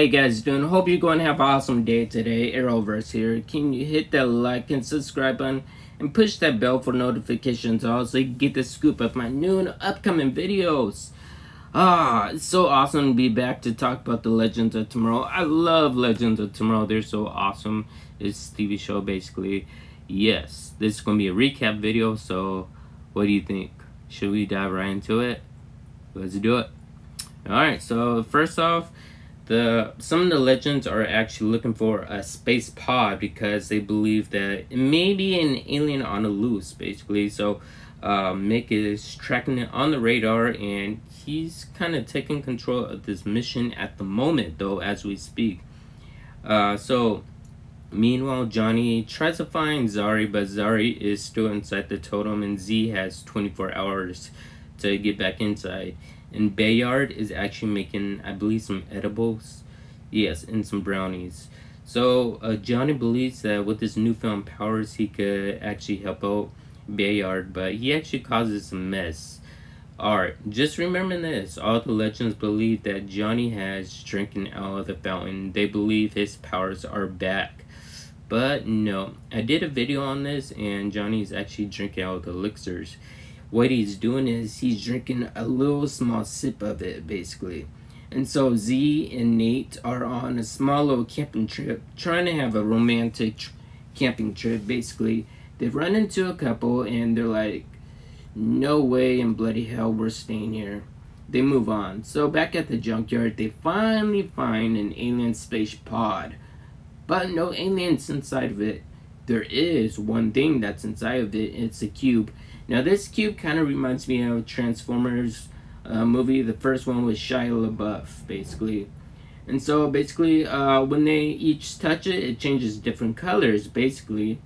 you guys doing? Hope you're going to have an awesome day today. Arrowverse here. Can you hit that like and subscribe button and push that bell for notifications also, you can get the scoop of my new and upcoming videos. It's so awesome to be back to talk about the Legends of Tomorrow. I love Legends of Tomorrow. They're so awesome. It's a TV show basically. Yes, this is going to be a recap video, so what do you think? Should we dive right into it? Let's do it. Alright, so first off, some of the legends are actually looking for a space pod because they believe that it may be an alien on the loose, basically. So Mick is tracking it on the radar, and he's kind of taking control of this mission at the moment, though, as we speak. So meanwhile, Johnny tries to find Zari, but Zari is still inside the totem, and Z has 24 hours to get back inside. And Bayard is actually making, I believe, some edibles. Yes, and some brownies. So Johnny believes that with his newfound powers, he could actually help out Bayard, but he actually causes a mess. Alright, just remember this. All the legends believe that Johnny has drinking out of the fountain. They believe his powers are back. But no, I did a video on this, and Johnny's actually drinking out of the elixirs. What he's doing is he's drinking a little small sip of it, basically. And so Z and Nate are on a small little camping trip, trying to have a romantic camping trip, basically. They run into a couple, and they're like, no way in bloody hell we're staying here. They move on. So back at the junkyard, they finally find an alien space pod. But no aliens inside of it. There is one thing that's inside of it. It's a cube. Now this cube kind of reminds me of Transformers movie. The first one was Shia LaBeouf, basically. And so basically when they each touch it, it changes different colors, basically.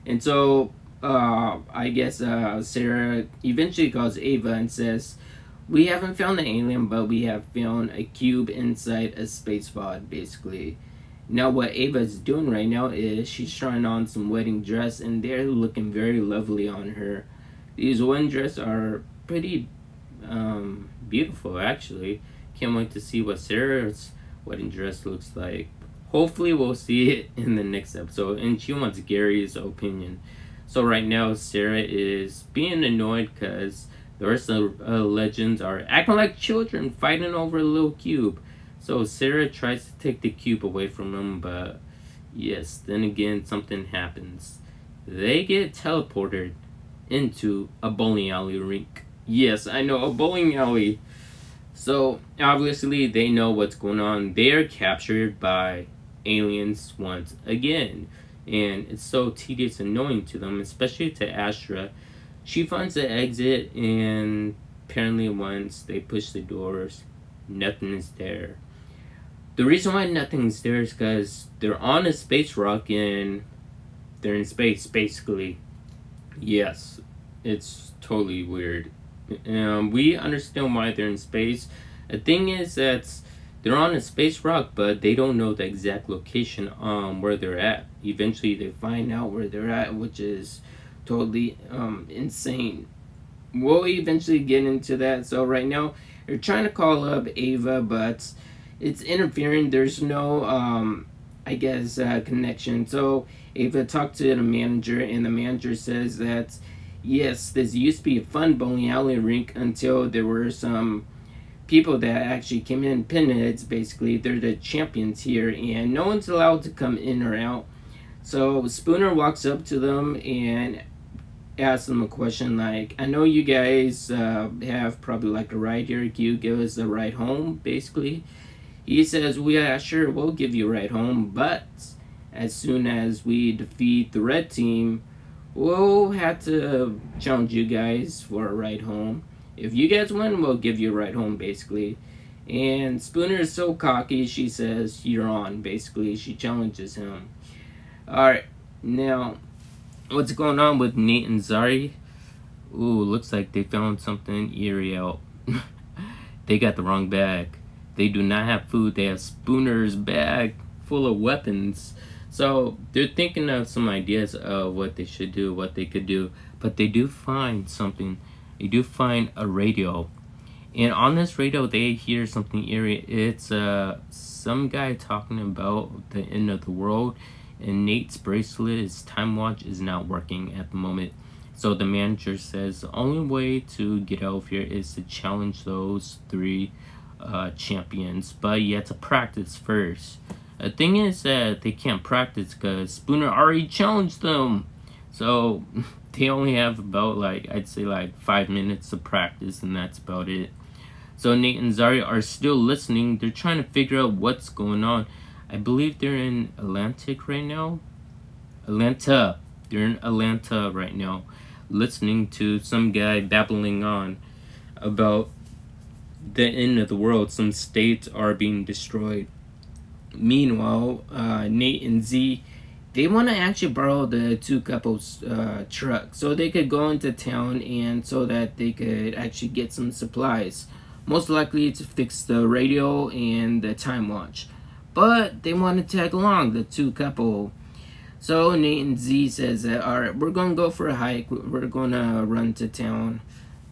And so I guess Sara eventually calls Ava and says, we haven't found the alien, but we have found a cube inside a space pod, basically. Now what Ava's doing right now is she's trying on some wedding dress, and they're looking very lovely on her. These wedding dresses are pretty beautiful, actually. Can't wait to see what Sara's wedding dress looks like. Hopefully we'll see it in the next episode, and she wants Gary's opinion. So right now Sara is being annoyed because the rest of the legends are acting like children fighting over a little cube. So Sara tries to take the cube away from them, but yes, then again something happens. They get teleported into a bowling alley rink. Yes, I know, a bowling alley. So obviously they know what's going on. They are captured by aliens once again, and it's so tedious and annoying to them, especially to Astra. She finds the exit, and apparently once they push the doors, nothing is there. The reason why nothing's there is because they're on a space rock and they're in space, basically. Yes, it's totally weird. We understand why they're in space. The thing is that they're on a space rock, but they don't know the exact location where they're at. Eventually they find out where they're at, which is totally insane. We'll eventually get into that. So right now they're trying to call up Ava, but it's interfering. There's no I guess connection. So Ava talked to the manager, and the manager says that yes, this used to be a fun bowling alley rink until there were some people that actually came in, pinheads basically. They're the champions here, and no one's allowed to come in or out. So Spooner walks up to them and asks them a question like, I know you guys have probably like a ride here. Can you give us a ride home, basically? He says, yeah, sure, we'll give you a ride home, but as soon as we defeat the red team, we'll have to challenge you guys for a ride home. If you guys win, we'll give you a ride home, basically. And Spooner is so cocky, she says, you're on, basically. She challenges him. Alright, now, what's going on with Nate and Zari? Ooh, looks like they found something eerie out. They got the wrong bag. They do not have food. They have Spooner's bag full of weapons. So they're thinking of some ideas of what they should do, what they could do. But they do find something. They do find a radio. And on this radio, they hear something eerie. It's some guy talking about the end of the world, and Nate's bracelet, his time watch, is not working at the moment. So the manager says the only way to get out of here is to challenge those 3 champions, but you have to practice first. The thing is that they can't practice because Spooner already challenged them. So they only have about, like, I'd say like 5 minutes to practice, and that's about it. So Nate and Zari are still listening. They're trying to figure out what's going on. I believe they're in Atlantic right now. Atlanta. They're in Atlanta right now, listening to some guy babbling on about the end of the world. Some states are being destroyed. Meanwhile, Nate and Z, they want to actually borrow the 2 couples truck so they could go into town, and so that they could actually get some supplies, most likely to fix the radio and the time watch. But they want to tag along, the 2 couple. So Nate and Z says that, alright, we're going to go for a hike, we're going to run to town.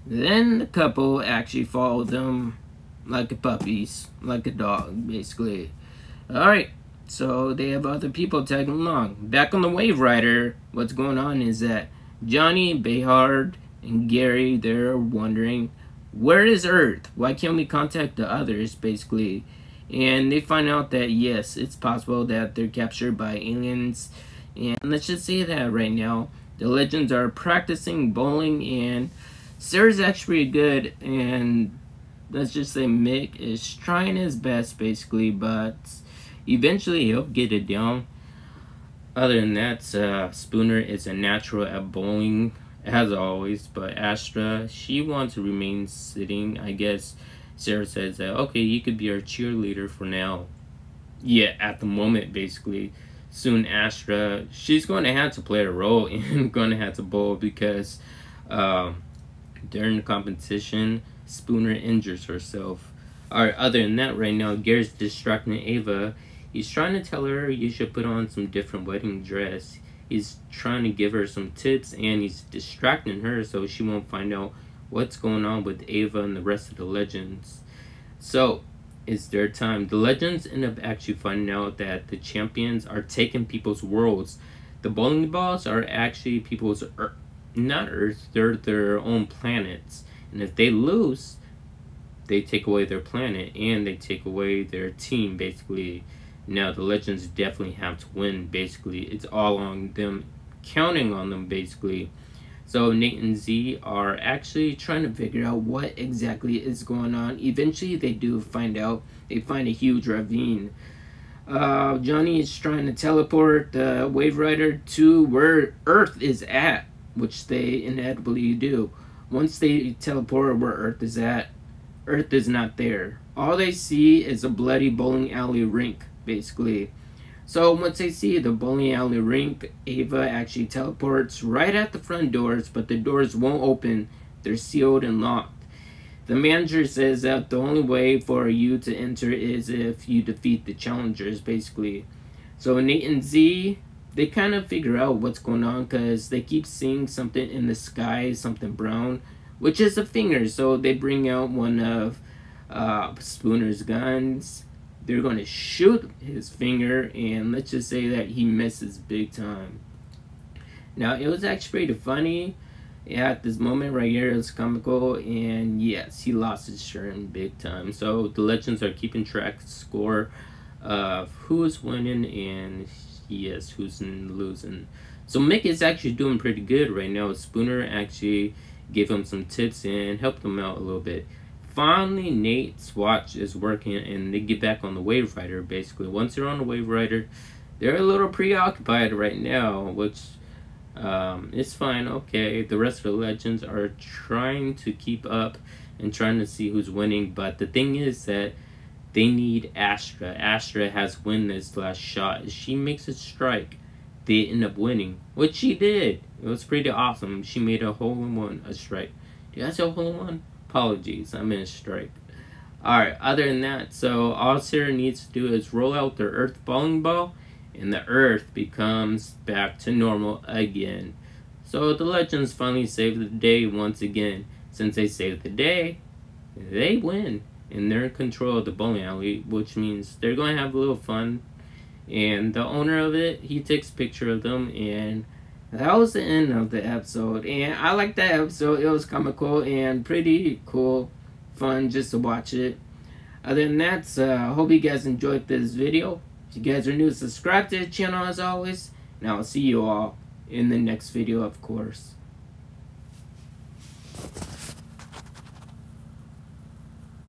Then the couple actually follow them like puppies, like a dog, basically. Alright, so they have other people tagging along. Back on the Wave Rider, what's going on is that Johnny, Bayhard, and Gary, they're wondering, where is Earth? Why can't we contact the others, basically? And they find out that, yes, it's possible that they're captured by aliens. And let's just say that right now, the Legends are practicing bowling, and Sara's actually good, and let's just say Mick is trying his best, basically, but eventually he'll get it down. Other than that, Spooner is a natural at bowling, as always, but Astra, she wants to remain sitting. I guess Sara says that, okay, you could be our cheerleader for now. Yeah, at the moment, basically. Soon Astra, she's going to have to play a role and going to have to bowl because during the competition, Spooner injures herself. Alright, other than that, right now, Gary's distracting Ava. He's trying to tell her you should put on some different wedding dress. He's trying to give her some tips, and he's distracting her so she won't find out what's going on with Ava and the rest of the Legends. So, it's their time. The Legends end up actually finding out that the champions are taking people's worlds. The bowling balls are actually people's, not Earth, they're their own planets. And if they lose, they take away their planet, and they take away their team, basically. Now, the Legends definitely have to win, basically. It's all on them, counting on them, basically. So, Nate and Z are actually trying to figure out what exactly is going on. Eventually, they do find out. They find a huge ravine. Johnny is trying to teleport the Wave Rider to where Earth is at, which they inevitably do. Once they teleport where Earth is at, Earth is not there. All they see is a bloody bowling alley rink, basically. So once they see the bowling alley rink, Ava actually teleports right at the front doors, but the doors won't open. They're sealed and locked. The manager says that the only way for you to enter is if you defeat the challengers, basically. So Nate and Z, they kind of figure out what's going on because they keep seeing something in the sky, something brown, which is a finger. So they bring out one of Spooner's guns. They're going to shoot his finger, and let's just say that he misses big time. Now, it was actually pretty funny. At this moment right here, it's comical, and yes, he lost his shirt big time. So the Legends are keeping track score of who's winning and yes, who's losing. So Mick is actually doing pretty good right now. Spooner actually gave him some tips and helped him out a little bit. Finally, Nate's watch is working, and they get back on the Wave Rider, basically. Once they're on the Wave Rider, they're a little preoccupied right now, which is fine, okay. The rest of the Legends are trying to keep up and trying to see who's winning, but the thing is that they need Astra. Astra has won this last shot. If she makes a strike, they end up winning, which she did. It was pretty awesome. She made a hole-in-one, a strike. Did I say a hole-in-one? Apologies, I meant a strike. Alright, other than that, so all Sara needs to do is roll out their Earth bowling ball, and the Earth becomes back to normal again. So the Legends finally saved the day once again. Since they saved the day, they win. And they're in control of the bowling alley, which means they're going to have a little fun. And the owner of it, he takes a picture of them, and that was the end of the episode. And I liked that episode. It was comical and pretty cool, fun just to watch it. Other than that, I hope you guys enjoyed this video. If you guys are new, subscribe to the channel as always. And I'll see you all in the next video, of course.